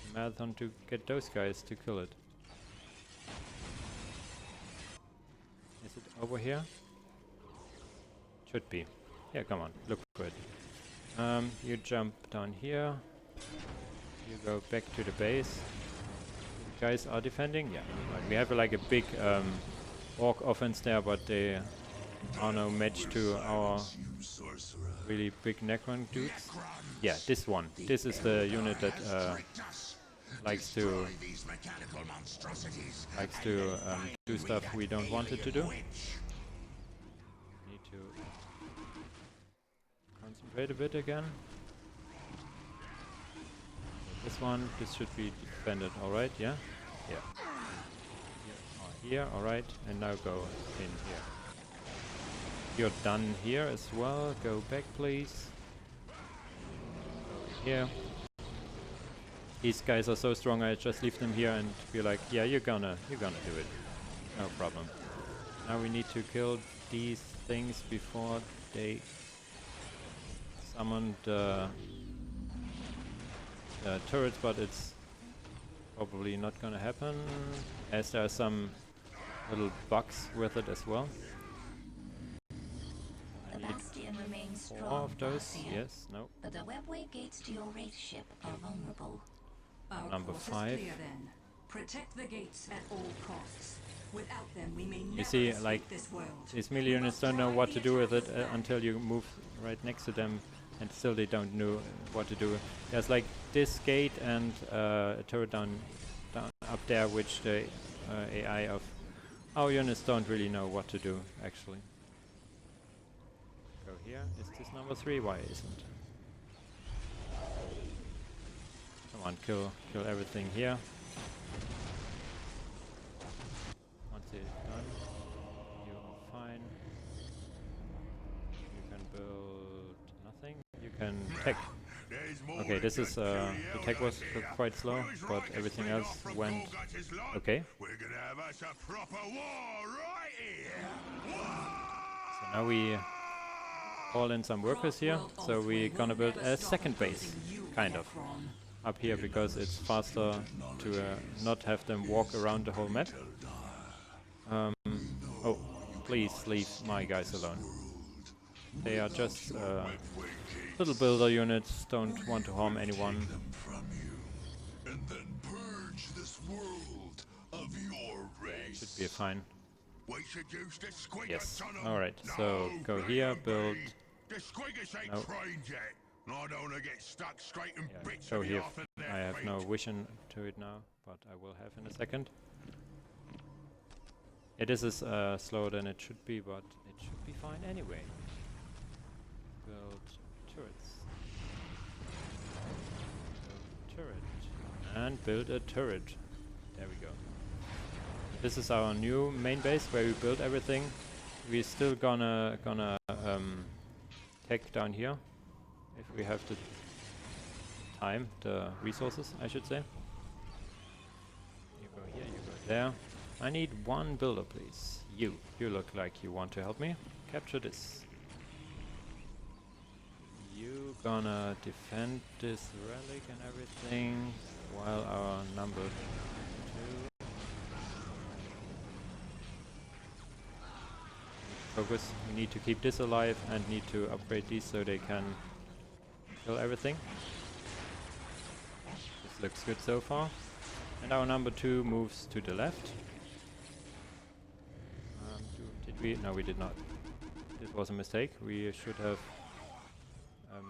the marathon, to get those guys to kill it. Is it over here? Should be. Yeah, come on, look good. You jump down here. You go back to the base. You guys are defending? Yeah. Right. We have like a big orc offense there, but they are no match to our really big Necron dudes. Yeah, this one. This is the unit that likes to do stuff we don't want it to do. Need to concentrate a bit again. This one, this should be defended, alright, yeah? Yeah. Here, alright, and now go in here. You're done here as well, go back please. Go here. These guys are so strong, I just leave them here and be like, yeah, you're gonna do it. No problem. Now we need to kill these things before they summon the turrets, but it's probably not gonna happen, as there are some little bugs with it as well. I need 4 of those, yes, no. But the webway gates to your wraith ship are vulnerable. Number 5. Protect the gates at all costs. Without them, we may You see, like, this world. these melee units don't know what to do with it until you move right next to them, and still they don't know what to do. There's like this gate and a turret down up there, which the AI of our units don't really know what to do, actually. Go here. Is this number 3? Why isn't? Come on, kill everything here. Once it's done, you are fine. You can build nothing. You can tech. Okay, this is the tech was quite slow, but everything else went okay. We're gonna have us a proper war right here. So now we call in some workers here. So we're gonna build a second base, kind of, up here, because it's faster to not have them walk around the whole map. Oh, please leave my guys alone. They are just little builder units, don't want to harm anyone. And then purge world of your race. Should be fine. We should use the squiggers Yes. on 'em. Alright, No, so go let here, 'em build. be. The squiggers ain't No. trained yet. I don't want to get stuck straight in Yeah, bits go of here. off of their I have no feet. vision to it now, but I will have in a second. It is slower than it should be, but it should be fine anyway. Build turrets. Build turret. And build a turret. There we go. This is our new main base where we build everything. We're still gonna tech down here if we have the time, the resources, I should say. You go here, you go there. I need one builder, please. You look like you want to help me. Capture this. You gonna defend this relic and everything while our number 2 focus. We need to keep this alive and need to upgrade these so they can kill everything. This looks good so far. And our number 2 moves to the left. Did we? No, we did not. This was a mistake. We should have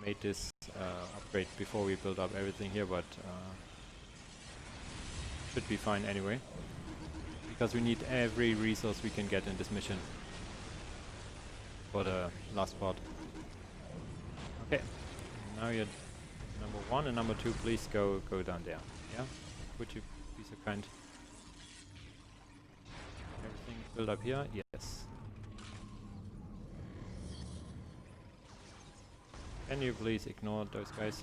made this upgrade before we build up everything here, but should be fine anyway. Because we need every resource we can get in this mission for the last part. Okay, now you're number 1 and number 2. Please go down there. Yeah, would you be so kind? Everything built up here. Yes. Can you please ignore those guys?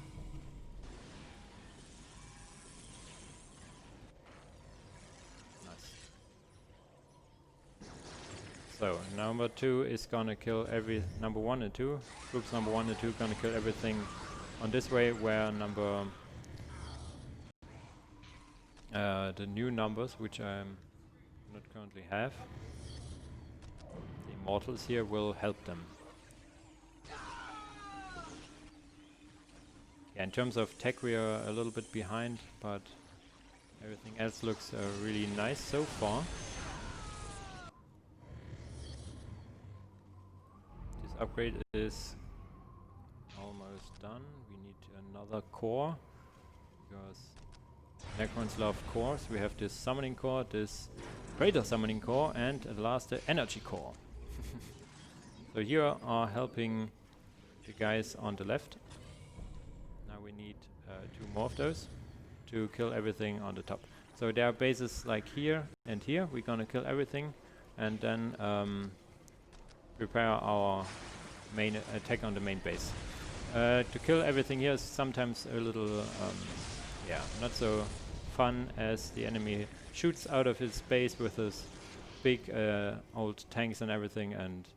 Nice. So, number 2 is gonna kill every number 1 and 2. Groups number 1 and 2 gonna kill everything on this way, where number the new numbers, which I not currently have, the immortals here will help them. Yeah, in terms of tech we are a little bit behind, but everything else looks really nice so far. This upgrade is almost done. We need another core, because Necrons love cores. We have this summoning core, this greater summoning core, and at last the energy core. So here are helping the guys on the left. Now we need 2 more of those to kill everything on the top. So there are bases like here and here. We're gonna kill everything and then prepare our main attack on the main base. To kill everything here is sometimes a little yeah, not so fun, as the enemy shoots out of his base with his big old tanks and everything, and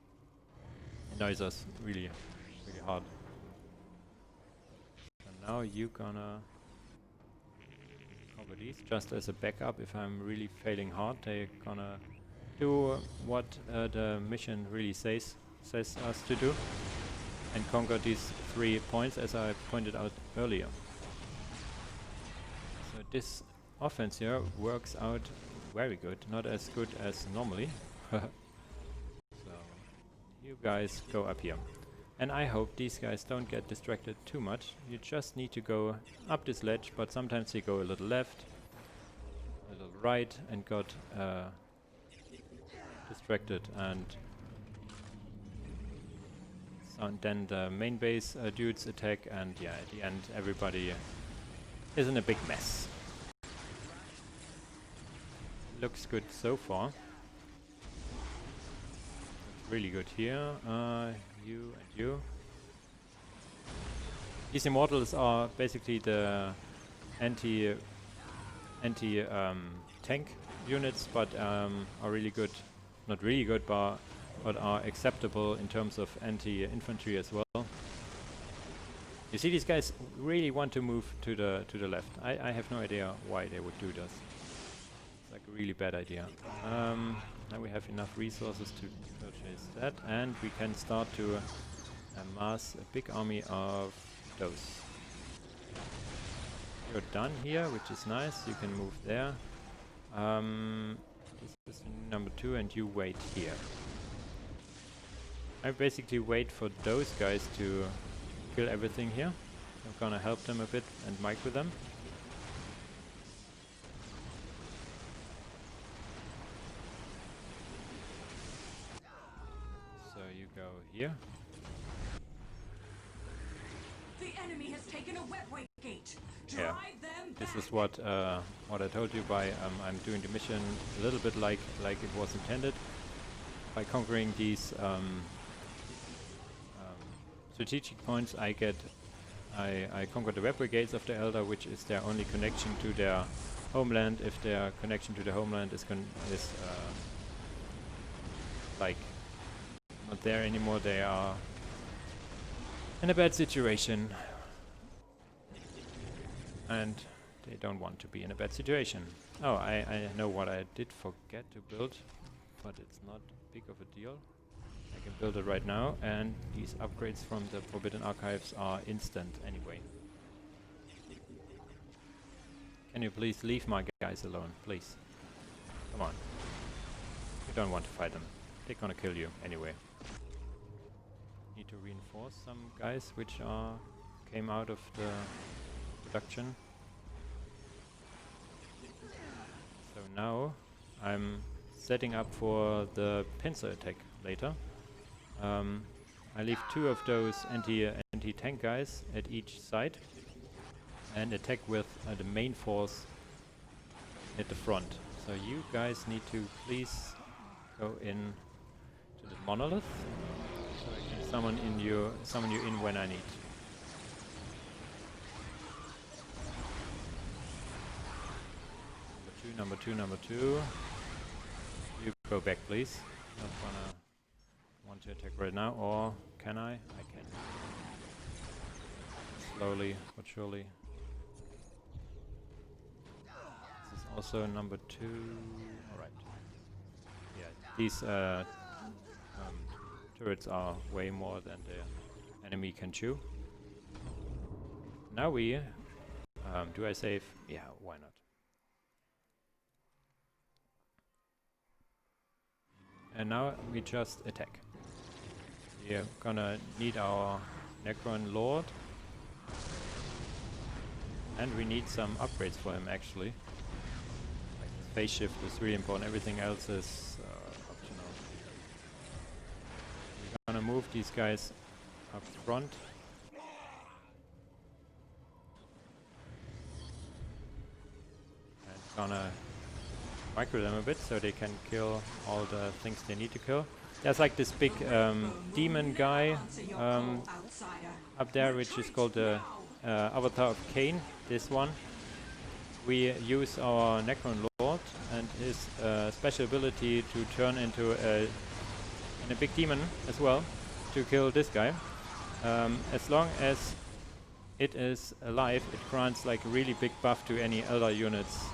annoys us really hard. Now you gonna cover these just as a backup. If I'm really failing hard, they're gonna do what the mission really says us to do, and conquer these 3 points, as I pointed out earlier. So this offense here works out very good, not as good as normally. So you guys go up here. And I hope these guys don't get distracted too much. You just need to go up this ledge, but sometimes they go a little left, a little right, and got distracted. And so then the main base dudes attack, and yeah, at the end everybody is in a big mess. Looks good so far. Looks really good here. You and you. These immortals are basically the anti tank units, but are really good. Not really good, but are acceptable in terms of anti-infantry as well. You see, these guys really want to move to the left. I have no idea why they would do this. It's like a really bad idea. Now we have enough resources to purchase that, and we can start to amass a big army of those. You're done here, which is nice. You can move there. This is number 2 and you wait here. I basically wait for those guys to kill everything here. I'm gonna help them a bit and micro them. So you go here. The enemy has taken a webway gate. Drive Yeah. them This back. is what I told you by I'm doing the mission a little bit like it was intended. By conquering these strategic points, I conquer the web brigades of the Elder, which is their only connection to their homeland. If their connection to the homeland is like not there anymore, they are in a bad situation, and they don't want to be in a bad situation. Oh, I know what I did forget to build, but it's not big of a deal. I can build it right now, and these upgrades from the Forbidden Archives are instant anyway. Can you please leave my guys alone, please? Come on. You don't want to fight them. They're gonna kill you anyway. Need to reinforce some guys which came out of the production. So now I'm setting up for the pincer attack later. I leave 2 of those anti-tank guys at each side and attack with the main force at the front. So you guys need to please go in to the monolith, so I can summon you in when I need. Number two. You go back, please. Not gonna want to attack right now, or can I? I can. Slowly but surely. This is also number 2. Alright. Yeah, these turrets are way more than the enemy can chew. Now we... do I save? Yeah, why not? And now we just attack. We're gonna need our Necron Lord. And we need some upgrades for him actually. Like his phase shift is really important, everything else is optional. We're gonna move these guys up front. And gonna micro them a bit so they can kill all the things they need to kill. There's like this big demon guy up there, which is called the Avatar of Cain, this one. We use our Necron Lord and his special ability to turn into a big demon as well to kill this guy. As long as it is alive, it grants like a really big buff to any Elder units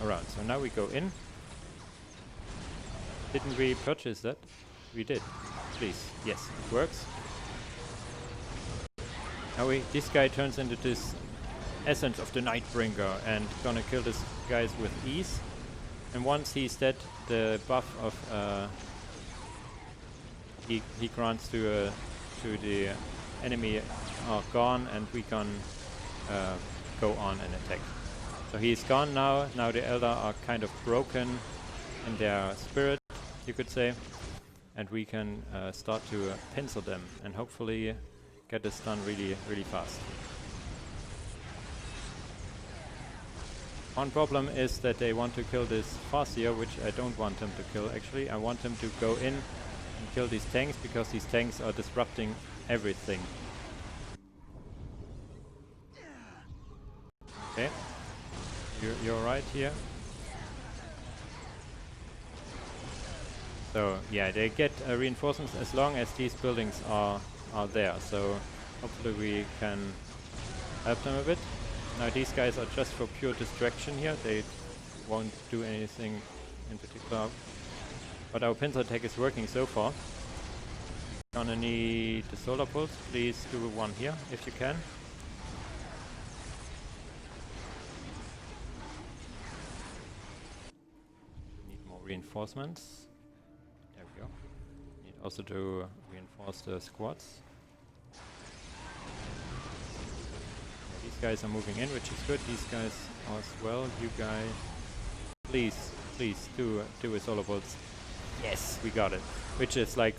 around. So now we go in. Didn't we purchase that? We did. Please. Yes, it works. Now this guy turns into this essence of the Nightbringer and gonna kill these guys with ease. And once he's dead, the buff of he grants to the enemy are gone, and we can go on and attack. So he's gone now. Now the Elder are kind of broken in their spirit, you could say, and we can start to pencil them and hopefully get this done really, really fast. One problem is that they want to kill this Farseer, which I don't want them to kill actually. I want them to go in and kill these tanks, because these tanks are disrupting everything. Okay. You're right here. So yeah, they get reinforcements as long as these buildings are there. So hopefully we can help them a bit. Now these guys are just for pure distraction here. They won't do anything in particular. But our pincer attack is working so far. Gonna need the solar pulse. Please do one here if you can. reinforcements. There we go. Need also to reinforce the squads. These guys are moving in, which is good. These guys as well. You guys, please, please do a solo bolts. Yes, we got it. Which is like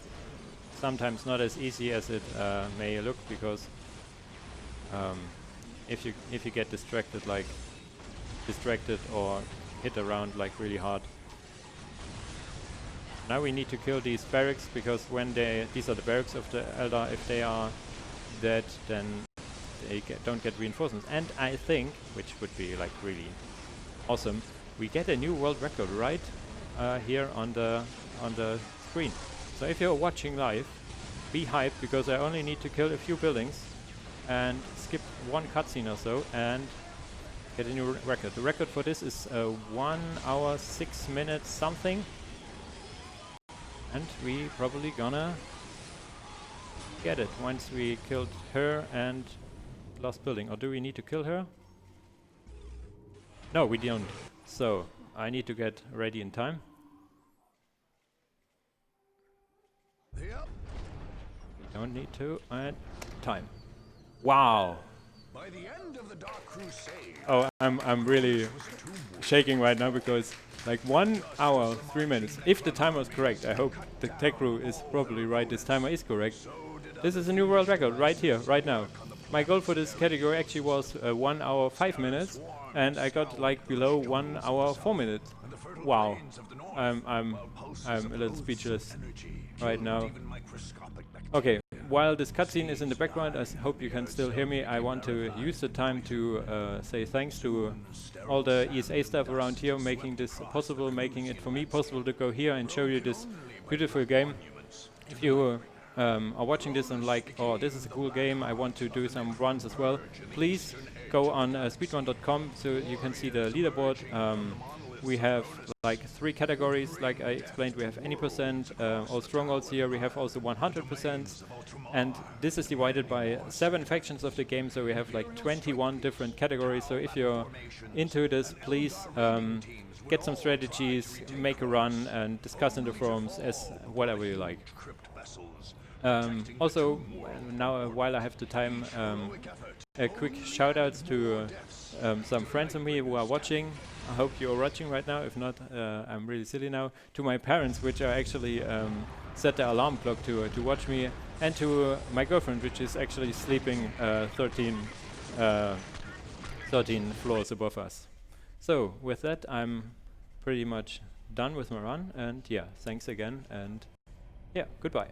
sometimes not as easy as it may look, because if you get distracted or hit around like really hard. Now we need to kill these barracks, because when these are the barracks of the Eldar. If they are dead, then they don't get reinforcements. And I think, which would be like really awesome, we get a new world record right here on the screen. So if you're watching live, be hyped, because I only need to kill a few buildings and skip one cutscene or so and get a new record. The record for this is 1 hour 6 minutes something, and we probably gonna get it once we killed her and last building. Or do we need to kill her? No, we don't. So I need to get ready in time. Yep. We don't need to, and time. Wow. By the end of the Dark Crusade. Oh, I'm really shaking right now, because like 1 hour 3 minutes. If the timer is correct, I hope the tech crew is probably right. This timer is correct. This is a new world record right here, right now. My goal for this category actually was 1 hour 5 minutes, and I got like below 1 hour 4 minutes. Wow. I'm a little speechless right now. Okay, while this cutscene is in the background, I hope you can still hear me. I want to use the time to say thanks to all the ESA staff around here, making this possible, making it for me possible to go here and show you this beautiful game. If you are watching this and like, oh, this is a cool game, I want to do some runs as well, please go on speedrun.com so you can see the leaderboard. We have like 3 categories, like I explained. We have any percent, all strongholds here. We have also 100%, and this is divided by 7 factions of the game, so we have like 21 different categories. So if you're into this, please get some strategies, make a run, and discuss in the forums as whatever you like. Also, now while I have the time, a quick shout outs to some friends of me who are watching. I hope you're watching right now. If not, I'm really silly now. To my parents, which are actually set the alarm clock to watch me, and to my girlfriend, which is actually sleeping 13 floors above us. So with that, I'm pretty much done with my run, and yeah, thanks again, and yeah, goodbye.